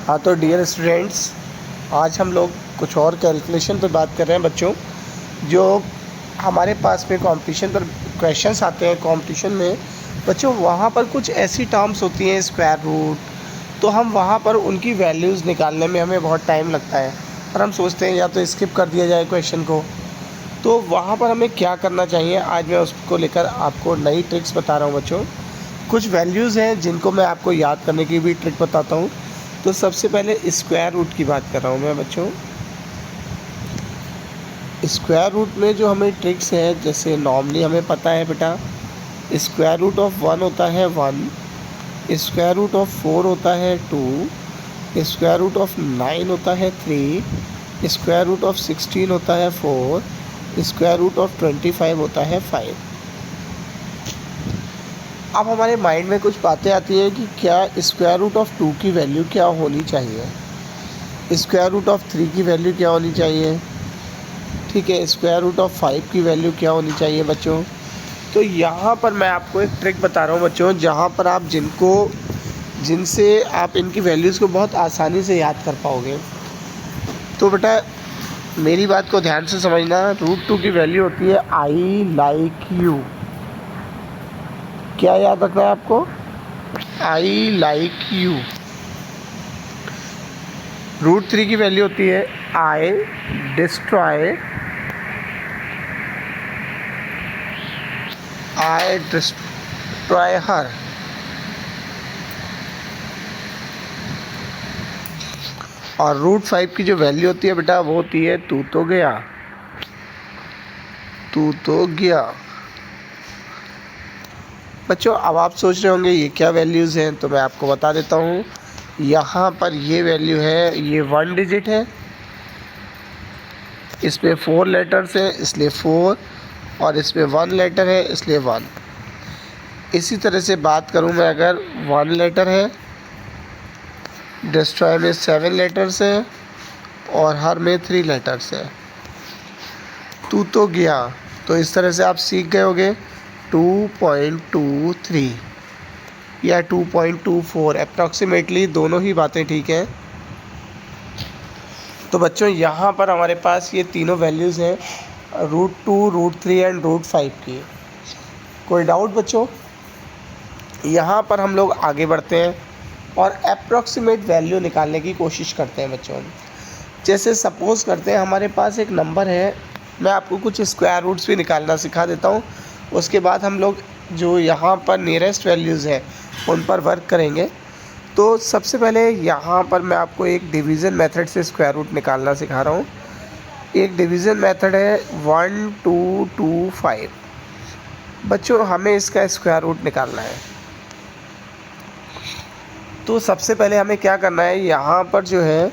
हाँ, तो dear students, आज हम लोग कुछ और कैलकुलेशन पर बात कर रहे हैं बच्चों। जो हमारे पास में कंपटीशन पर क्वेश्चंस आते हैं कंपटीशन में बच्चों, वहाँ पर कुछ ऐसी टर्म्स होती हैं स्क्वायर रूट, तो हम वहाँ पर उनकी वैल्यूज़ निकालने में हमें बहुत टाइम लगता है और हम सोचते हैं या तो स्किप कर दिया जाए क्वेश्चन को। तो वहाँ पर हमें क्या करना चाहिए, आज मैं उसको लेकर आपको नई ट्रिक्स बता रहा हूँ बच्चों। कुछ वैल्यूज़ हैं जिनको मैं आपको याद करने की भी ट्रिक बताता हूँ। तो सबसे पहले स्क्वायर रूट की बात कर रहा हूँ मैं बच्चों। स्क्वायर रूट में जो हमें ट्रिक्स हैं, जैसे नॉर्मली हमें पता है बेटा, स्क्वायर रूट ऑफ 1 होता है 1, स्क्वायर रूट ऑफ 4 होता है 2, स्क्वायर रूट ऑफ 9 होता है 3, स्क्वायर रूट ऑफ 16 होता है 4, स्क्वायर रूट ऑफ 25 होता है 5। अब हमारे माइंड में कुछ बातें आती हैं कि क्या स्क्वायर रूट ऑफ 2 की वैल्यू क्या होनी चाहिए, स्क्वायर रूट ऑफ 3 की वैल्यू क्या होनी चाहिए, ठीक है, स्क्वायर रूट ऑफ 5 की वैल्यू क्या होनी चाहिए बच्चों। तो यहाँ पर मैं आपको एक ट्रिक बता रहा हूँ बच्चों, जहाँ पर आप जिनसे आप इनकी वैल्यूज़ को बहुत आसानी से याद कर पाओगे। तो बेटा मेरी बात को ध्यान से समझना। रूट 2 की वैल्यू होती है आई लाइक यू। क्या याद रखना है आपको? I like you. रूट 3 की वैल्यू होती है आई डिस्ट्रॉय हर। और रूट 5 की जो वैल्यू होती है बेटा, वो होती है तू तो गया, तू तो गया। बच्चों अब आप सोच रहे होंगे ये क्या वैल्यूज़ हैं, तो मैं आपको बता देता हूँ। यहाँ पर ये वैल्यू है, ये 1 डिजिट है, इसमें 4 लेटर्स हैं इसलिए 4, और इसमें 1 लेटर है इसलिए 1। इसी तरह से बात करूँ मैं, अगर 1 लेटर है, डिस्ट्रॉय में 7 लेटर्स हैं और हर में 3 लेटर्स हैं। तू तो गया, तो इस तरह से आप सीख गए होगे 2.23 या 2.24 अप्रॉक्सीमेटली, दोनों ही बातें ठीक हैं। तो बच्चों यहाँ पर हमारे पास ये तीनों वैल्यूज़ हैं, रूट 2, रूट 3 एंड रूट 5 की। कोई डाउट बच्चों? यहाँ पर हम लोग आगे बढ़ते हैं और अप्रॉक्सीमेट वैल्यू निकालने की कोशिश करते हैं बच्चों। जैसे सपोज़ करते हैं हमारे पास एक नंबर है, मैं आपको कुछ स्क्वायर रूट्स भी निकालना सिखा देता हूँ। उसके बाद हम लोग जो यहाँ पर नियरेस्ट वैल्यूज़ हैं उन पर वर्क करेंगे। तो सबसे पहले यहाँ पर मैं आपको एक डिवीज़न मेथड से स्क्वायर रूट निकालना सिखा रहा हूँ। एक डिवीज़न मेथड है 1225। बच्चों हमें इसका स्क्वायर रूट निकालना है। तो सबसे पहले हमें क्या करना है, यहाँ पर जो है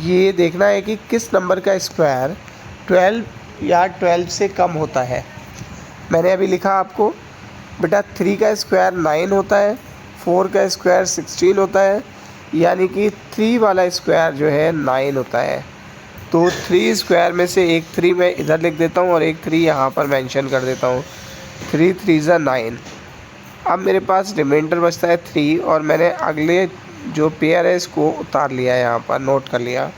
ये देखना है कि किस नंबर का स्क्वायर 12 या 12 से कम होता है। मैंने अभी लिखा आपको बेटा, 3 का स्क्वायर 9 होता है, 4 का स्क्वायर 16 होता है, यानी कि 3 वाला स्क्वायर जो है 9 होता है। तो 3 स्क्वायर में से एक 3 मैं इधर लिख देता हूँ और एक 3 यहाँ पर मेंशन कर देता हूँ। 3 3 ज़ा 9। अब मेरे पास रिमाइंडर बचता है 3, और मैंने अगले जो पेयर है इसको उतार लिया है, यहाँ पर नोट कर लिया।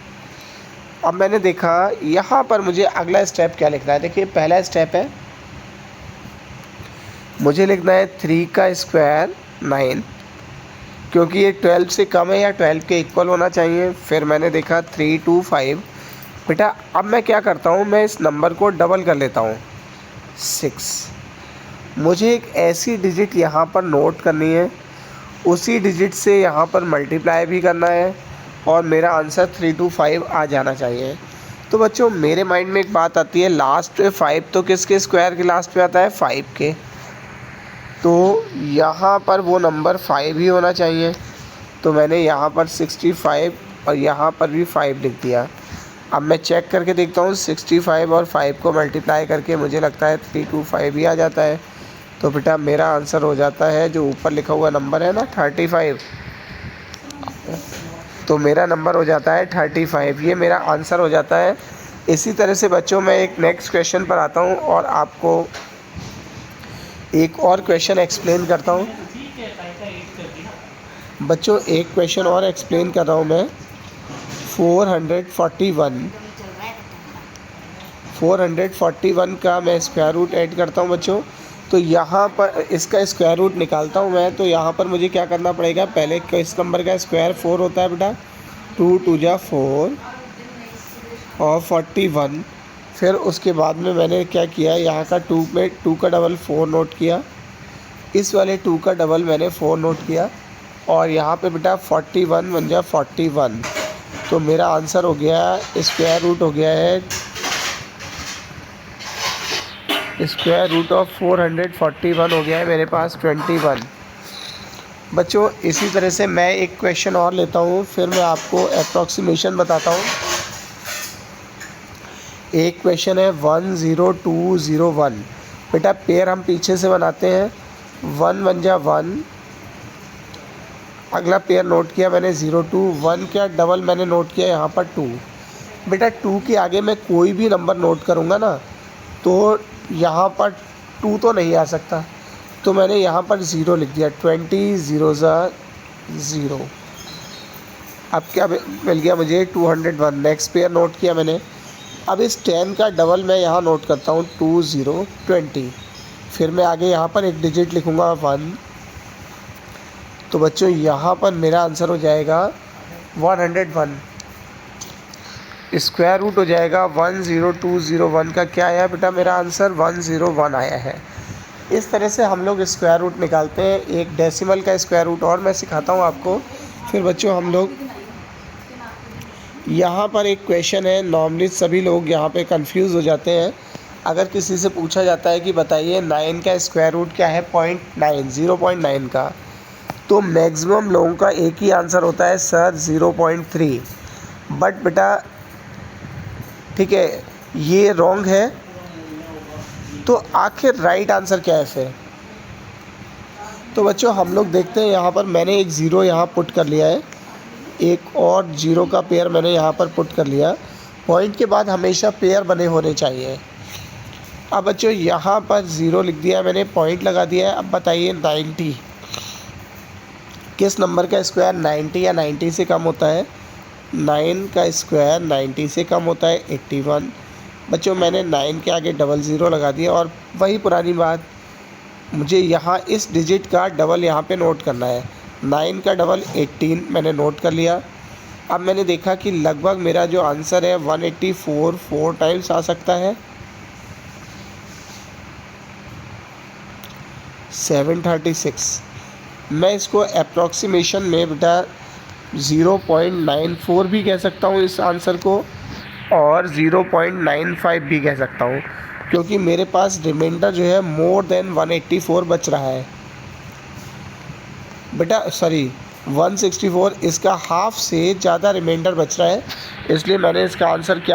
अब मैंने देखा यहाँ पर मुझे अगला स्टेप क्या लिखना है। देखिए पहला स्टेप है, मुझे लिखना है 3 का स्क्वायर 9, क्योंकि ये 12 से कम है या 12 के इक्वल होना चाहिए। फिर मैंने देखा 325। बेटा अब मैं क्या करता हूँ, मैं इस नंबर को डबल कर लेता हूँ 6। मुझे एक ऐसी डिजिट यहाँ पर नोट करनी है, उसी डिजिट से यहाँ पर मल्टीप्लाई भी करना है, और मेरा आंसर 325 आ जाना चाहिए। तो बच्चों मेरे माइंड में एक बात आती है, लास्ट पे 5 तो किसके स्क्वायर के लास्ट पे आता है? 5 के। तो यहाँ पर वो नंबर 5 ही होना चाहिए। तो मैंने यहाँ पर 65 और यहाँ पर भी 5 लिख दिया। अब मैं चेक करके देखता हूँ, 65 और 5 को मल्टीप्लाई करके मुझे लगता है 325 ही आ जाता है। तो बेटा मेरा आंसर हो जाता है, जो ऊपर लिखा हुआ नंबर है ना 35, तो मेरा नंबर हो जाता है 35। ये मेरा आंसर हो जाता है। इसी तरह से बच्चों मैं एक नेक्स्ट क्वेश्चन पर आता हूँ और आपको एक और क्वेश्चन एक्सप्लेन करता हूँ। बच्चों एक क्वेश्चन और एक्सप्लेन कर रहा हूँ मैं। 441 का मैं स्क्वायर रूट ऐड करता हूँ बच्चों। तो यहाँ पर इसका स्क्वायर रूट निकालता हूँ मैं। तो यहाँ पर मुझे क्या करना पड़ेगा, पहले इस नंबर का स्क्वायर 4 होता है बेटा, 2 2 जा 4 और 41। फिर उसके बाद में मैंने क्या किया, यहाँ का 2 में 2 का डबल 4 नोट किया, इस वाले 2 का डबल मैंने 4 नोट किया, और यहाँ पे बेटा 41 बन जा 41। तो मेरा आंसर हो गया, स्क्वायर रूट हो गया है, स्क्वायर रूट ऑफ 441 हो गया है मेरे पास 21। बच्चों इसी तरह से मैं एक क्वेश्चन और लेता हूँ, फिर मैं आपको अप्रॉक्सीमेशन बताता हूँ। एक क्वेश्चन है 10201। बेटा पेयर हम पीछे से बनाते हैं, 1 बन जा 1, अगला पेयर नोट किया मैंने 02, 1 का डबल मैंने नोट किया यहाँ पर 2। बेटा 2 के आगे मैं कोई भी नंबर नोट करूँगा ना, तो यहाँ पर 2 तो नहीं आ सकता, तो मैंने यहाँ पर 0 लिख दिया, 20 0 0। अब क्या मिल गया मुझे, 201। नेक्स्ट पेयर नोट किया मैंने। अब इस 10 का डबल मैं यहाँ नोट करता हूँ, 20 फिर मैं आगे यहाँ पर एक डिजिट लिखूँगा 1। तो बच्चों यहाँ पर मेरा आंसर हो जाएगा 101। स्क्वायर रूट हो जाएगा 10201 का, क्या आया बेटा मेरा आंसर 101 आया है। इस तरह से हम लोग स्क्वायर रूट निकालते हैं। एक डेसिमल का स्क्वायर रूट और मैं सिखाता हूँ आपको। फिर बच्चों हम लोग यहाँ पर एक क्वेश्चन है, नॉर्मली सभी लोग यहाँ पे कंफ्यूज हो जाते हैं। अगर किसी से पूछा जाता है कि बताइए 9 का स्क्वायर रूट क्या है, 0.9 का, तो मैक्सिमम लोगों का एक ही आंसर होता है सर 0.3। बट बेटा ठीक है, ये रॉन्ग है। तो आखिर राइट आंसर क्या है फिर? तो बच्चों हम लोग देखते हैं, यहाँ पर मैंने एक ज़ीरो यहाँ पुट कर लिया है, एक और जीरो का पेयर मैंने यहाँ पर पुट कर लिया। पॉइंट के बाद हमेशा पेयर बने होने चाहिए। अब बच्चों यहाँ पर 0 लिख दिया मैंने, पॉइंट लगा दिया है। अब बताइए 90 किस नंबर का स्क्वायर 90 या 90 से कम होता है? 9 का स्क्वायर 90 से कम होता है 81। बच्चों मैंने 9 के आगे 00 लगा दिया, और वही पुरानी बात, मुझे यहाँ इस डिजिट का डबल यहाँ पे नोट करना है। 9 का डबल 18 मैंने नोट कर लिया। अब मैंने देखा कि लगभग मेरा जो आंसर है 184 4 टाइम्स आ सकता है। 736। मैं इसको अप्रॉक्सीमेशन में बेटा 0.94 भी कह सकता हूँ इस आंसर को, और 0.95 भी कह सकता हूँ, क्योंकि मेरे पास रिमाइंडर जो है मोर देन 184 बच रहा है बेटा, सॉरी 164, इसका हाफ से ज़्यादा रिमाइंडर बच रहा है, इसलिए मैंने इसका आंसर क्या